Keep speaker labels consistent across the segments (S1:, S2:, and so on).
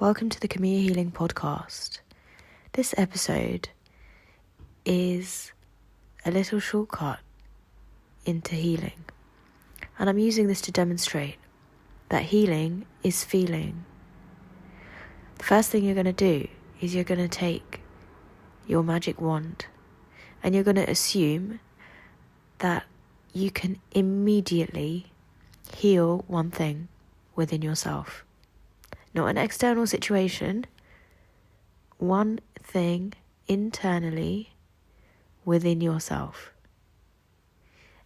S1: Welcome to the KIMIYA Healing Podcast. This episode is a little shortcut into healing. And I'm using this to demonstrate that healing is feeling. The first thing you're going to do is you're going to take your magic wand and you're going to assume that you can immediately heal one thing within yourself. Not an external situation, one thing internally within yourself.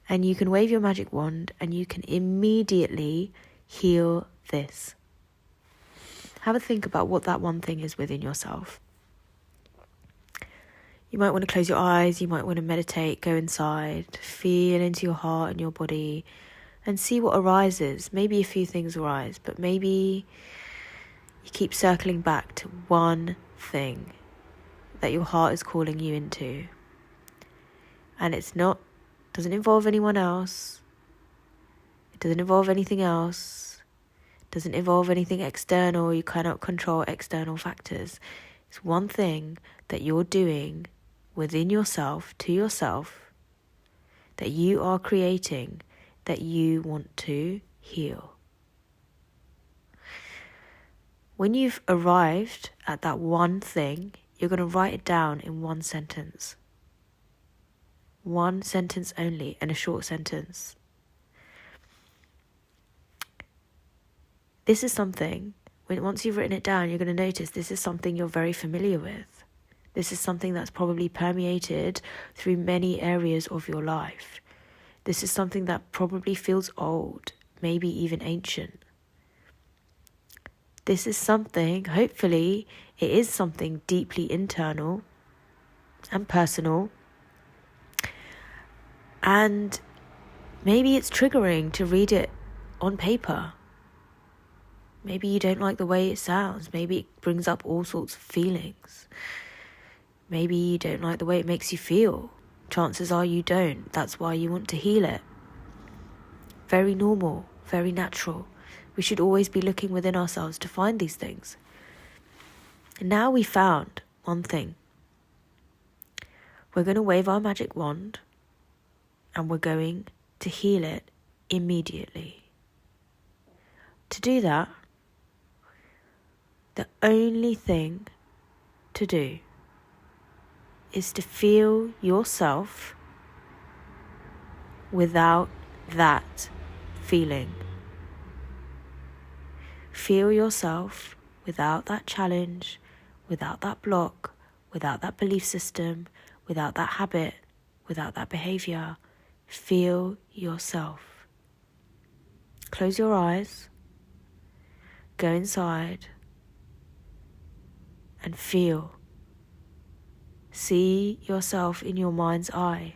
S1: And you can wave your magic wand and you can immediately heal this. Have a think about what that one thing is within yourself. You might want to close your eyes, you might want to meditate, go inside, feel into your heart and your body and see what arises. Maybe a few things arise, but maybe you keep circling back to one thing that your heart is calling you into. And doesn't involve anyone else. It doesn't involve anything else. It doesn't involve anything external. You cannot control external factors. It's one thing that you're doing within yourself, to yourself, that you are creating, that you want to heal. When you've arrived at that one thing, you're going to write it down in one sentence. One sentence only, and a short sentence. This is something, once you've written it down, you're going to notice this is something you're very familiar with. This is something that's probably permeated through many areas of your life. This is something that probably feels old, maybe even ancient. This is something, hopefully, it is something deeply internal and personal. And maybe it's triggering to read it on paper. Maybe you don't like the way it sounds. Maybe it brings up all sorts of feelings. Maybe you don't like the way it makes you feel. Chances are you don't. That's why you want to heal it. Very normal, very natural. We should always be looking within ourselves to find these things. And now we found one thing. We're going to wave our magic wand and we're going to heal it immediately. To do that, the only thing to do is to feel yourself without that feeling. Feel yourself without that challenge, without that block, without that belief system, without that habit, without that behavior. Feel yourself. Close your eyes, go inside, and feel. See yourself in your mind's eye,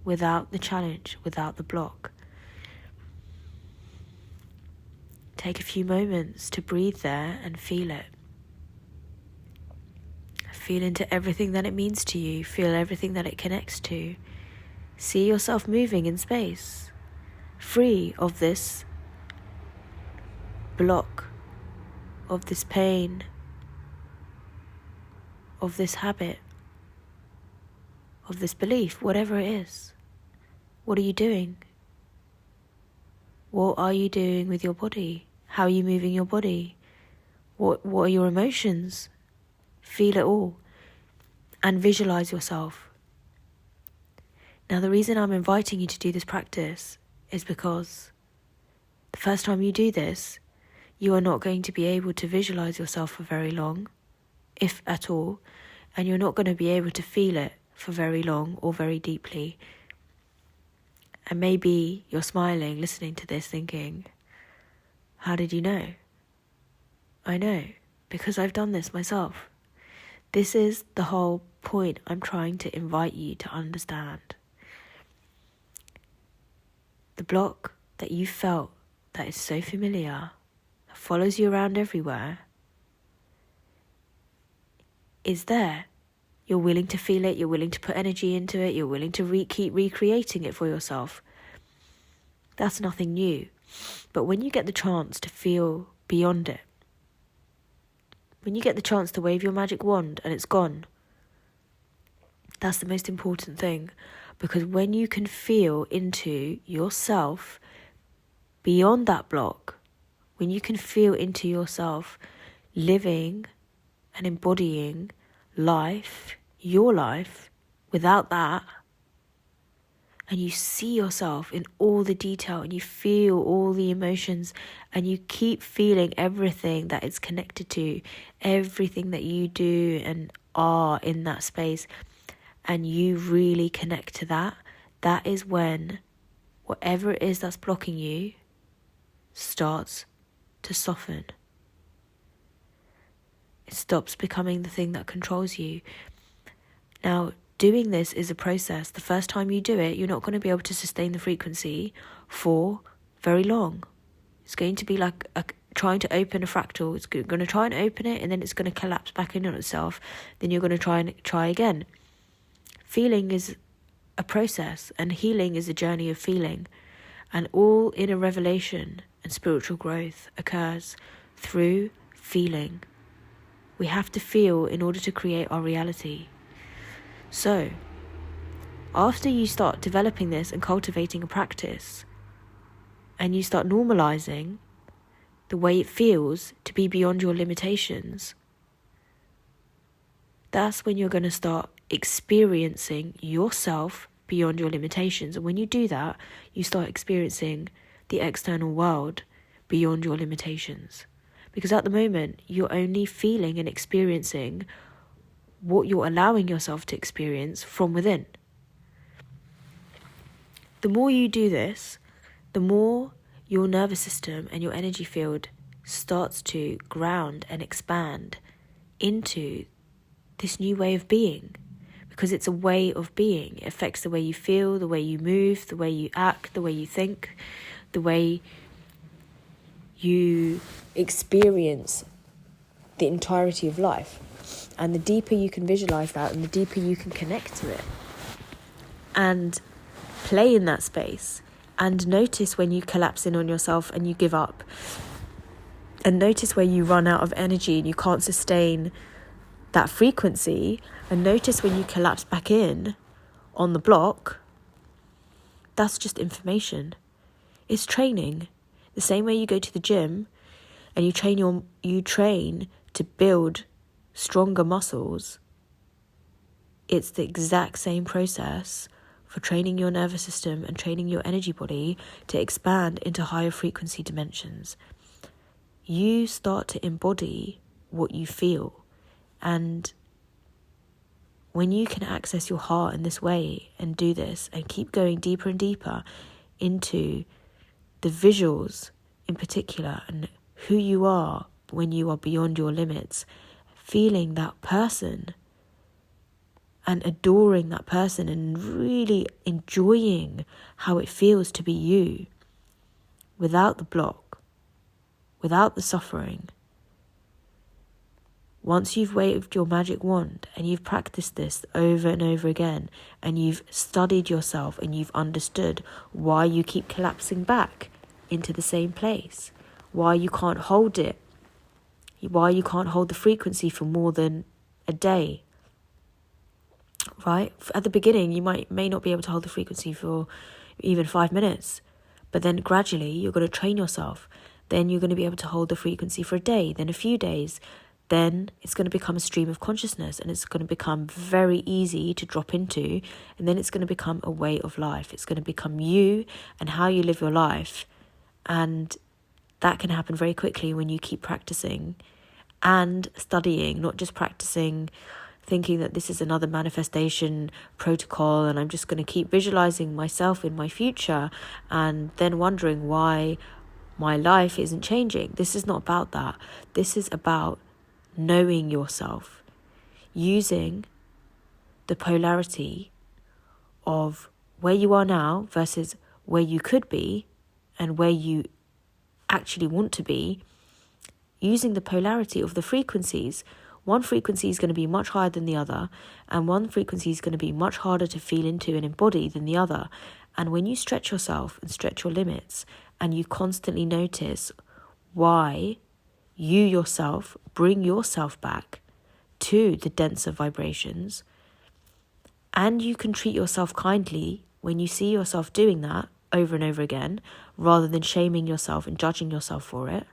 S1: without the challenge, without the block. Take a few moments to breathe there and feel it. Feel into everything that it means to you. Feel everything that it connects to. See yourself moving in space, free of this block, of this pain, of this habit, of this belief, whatever it is. What are you doing? What are you doing with your body? How are you moving your body? What are your emotions? Feel it all and visualize yourself. Now, the reason I'm inviting you to do this practice is because the first time you do this, you are not going to be able to visualize yourself for very long, if at all, and you're not going to be able to feel it for very long or very deeply. And maybe you're smiling, listening to this, thinking, how did you know? I know, because I've done this myself. This is the whole point I'm trying to invite you to understand. The block that you felt that is so familiar, that follows you around everywhere, is there. You're willing to feel it, you're willing to put energy into it, you're willing to keep recreating it for yourself. That's nothing new. But when you get the chance to feel beyond it, When you get the chance to wave your magic wand and it's gone, that's the most important thing. Because when you can feel into yourself beyond that block, when you can feel into yourself living and embodying life, your life, without that, and you see yourself in all the detail and you feel all the emotions and you keep feeling everything that it's connected to, everything that you do and are in that space, and you really connect to that, that is when whatever it is that's blocking you starts to soften. It stops becoming the thing that controls you. Now, doing this is a process. The first time you do it, you're not going to be able to sustain the frequency for very long. It's going to be like trying to open a fractal. It's going to try and open it, and then it's going to collapse back in on itself. Then you're going to try again. Feeling is a process, and healing is a journey of feeling. And all inner revelation and spiritual growth occurs through feeling. We have to feel in order to create our reality. So, after you start developing this and cultivating a practice, and you start normalizing the way it feels to be beyond your limitations, that's when you're going to start experiencing yourself beyond your limitations. And when you do that, you start experiencing the external world beyond your limitations. Because at the moment, you're only feeling and experiencing what you're allowing yourself to experience from within. The more you do this, the more your nervous system and your energy field starts to ground and expand into this new way of being. Because it's a way of being. It affects the way you feel, the way you move, the way you act, the way you think, the way you experience the entirety of life. And the deeper you can visualize that, and the deeper you can connect to it and play in that space, and notice when you collapse in on yourself and you give up, and notice where you run out of energy and you can't sustain that frequency, and notice when you collapse back in on the block. That's just information. It's training. The same way you go to the gym and you train to build stronger muscles, it's the exact same process for training your nervous system and training your energy body to expand into higher frequency dimensions. You start to embody what you feel, and when you can access your heart in this way and do this and keep going deeper and deeper into the visuals in particular and who you are when you are beyond your limits, feeling that person and adoring that person and really enjoying how it feels to be you without the block, without the suffering. Once you've waved your magic wand and you've practiced this over and over again, and you've studied yourself and you've understood why you keep collapsing back into the same place, why you can't hold it, why you can't hold the frequency for more than a day, right? At the beginning, you may not be able to hold the frequency for even 5 minutes, but then gradually you're going to train yourself. Then you're going to be able to hold the frequency for a day, then a few days. Then it's going to become a stream of consciousness, and it's going to become very easy to drop into, and then it's going to become a way of life. It's going to become you and how you live your life, and that can happen very quickly when you keep practicing and studying, not just practicing thinking that this is another manifestation protocol and I'm just going to keep visualizing myself in my future and then wondering why my life isn't changing. This is not about that. This is about knowing yourself, using the polarity of where you are now versus where you could be and where you actually want to be, using the polarity of the frequencies. One frequency is going to be much higher than the other, and one frequency is going to be much harder to feel into and embody than the other. And when you stretch yourself and stretch your limits, and you constantly notice why you yourself bring yourself back to the denser vibrations, and you can treat yourself kindly when you see yourself doing that over and over again, rather than shaming yourself and judging yourself for it.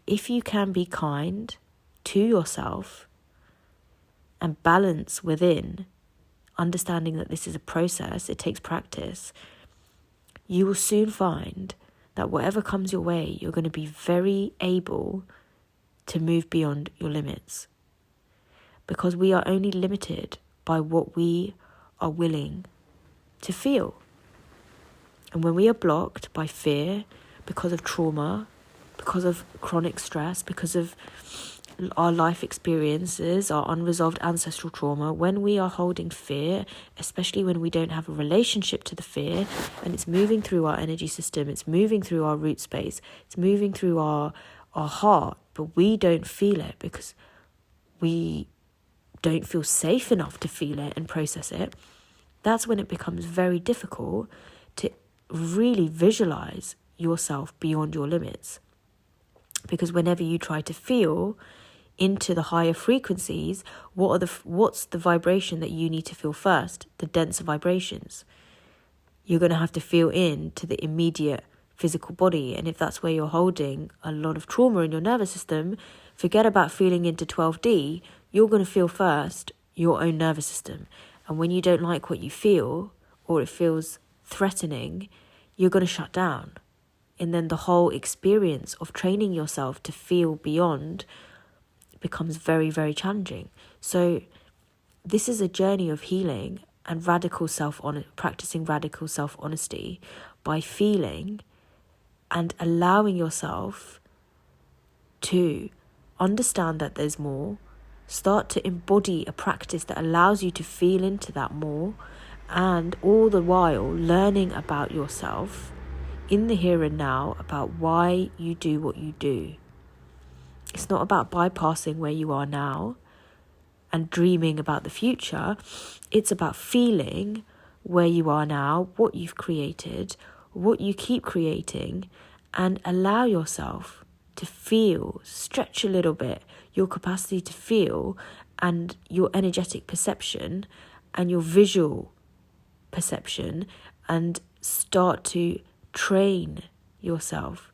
S1: If you can be kind to yourself and balance within, understanding that this is a process, it takes practice, you will soon find that whatever comes your way, you're going to be very able to move beyond your limits. Because we are only limited by what we are willing to feel. And when we are blocked by fear, because of trauma, because of chronic stress, because of our life experiences, our unresolved ancestral trauma, when we are holding fear, especially when we don't have a relationship to the fear, and it's moving through our energy system, it's moving through our root space, it's moving through our heart, but we don't feel it because we don't feel safe enough to feel it and process it, that's when it becomes very difficult to really visualize yourself beyond your limits. Because whenever you try to feel into the higher frequencies, what's the vibration that you need to feel first? The denser vibrations. You're going to have to feel into the immediate physical body. And if that's where you're holding a lot of trauma in your nervous system, forget about feeling into 12D. You're going to feel first your own nervous system. And when you don't like what you feel, or it feels threatening, you're going to shut down. And then the whole experience of training yourself to feel beyond becomes very, very challenging. So this is a journey of healing and practicing radical self-honesty by feeling and allowing yourself to understand that there's more. Start to embody a practice that allows you to feel into that more, and all the while learning about yourself in the here and now, about why you do what you do. It's not about bypassing where you are now and dreaming about the future. It's about feeling where you are now, what you've created, what you keep creating, and allow yourself to feel, stretch a little bit your capacity to feel and your energetic perception and your visual perception, and start to train yourself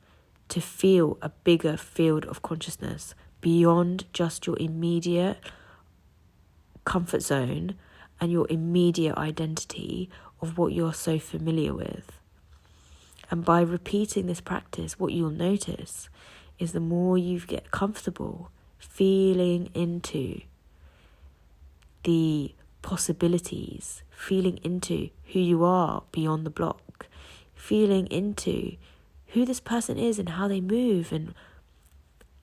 S1: to feel a bigger field of consciousness beyond just your immediate comfort zone and your immediate identity of what you're so familiar with. And by repeating this practice, what you'll notice is the more you get comfortable feeling into the possibilities, feeling into who you are beyond the block, feeling into who this person is and how they move, and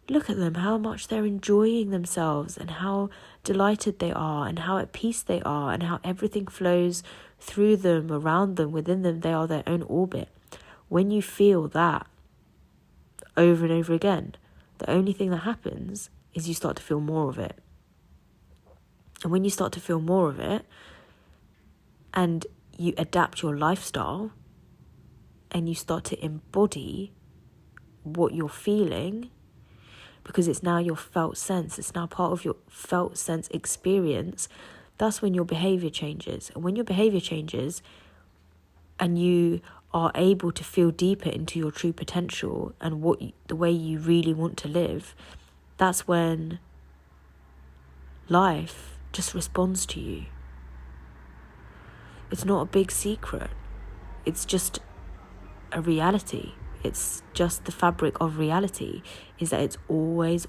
S1: look at them, how much they're enjoying themselves and how delighted they are and how at peace they are and how everything flows through them, around them, within them. They are their own orbit. When you feel that over and over again, the only thing that happens is you start to feel more of it. And when you start to feel more of it and you adapt your lifestyle and you start to embody what you're feeling, because it's now your felt sense, it's now part of your felt sense experience, that's when your behavior changes. And when your behavior changes and you are able to feel deeper into your true potential and the way you really want to live, that's when life just responds to you. It's not a big secret. It's just a reality. It's just the fabric of reality, is that it's always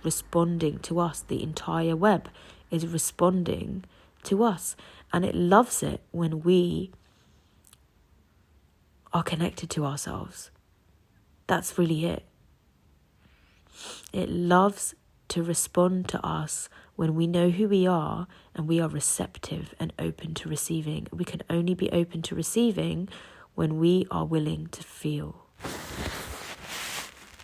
S1: responding to us. The entire web is responding to us, and it loves it when we are connected to ourselves. That's really it. It loves to respond to us when we know who we are and we are receptive and open to receiving. We can only be open to receiving when we are willing to feel.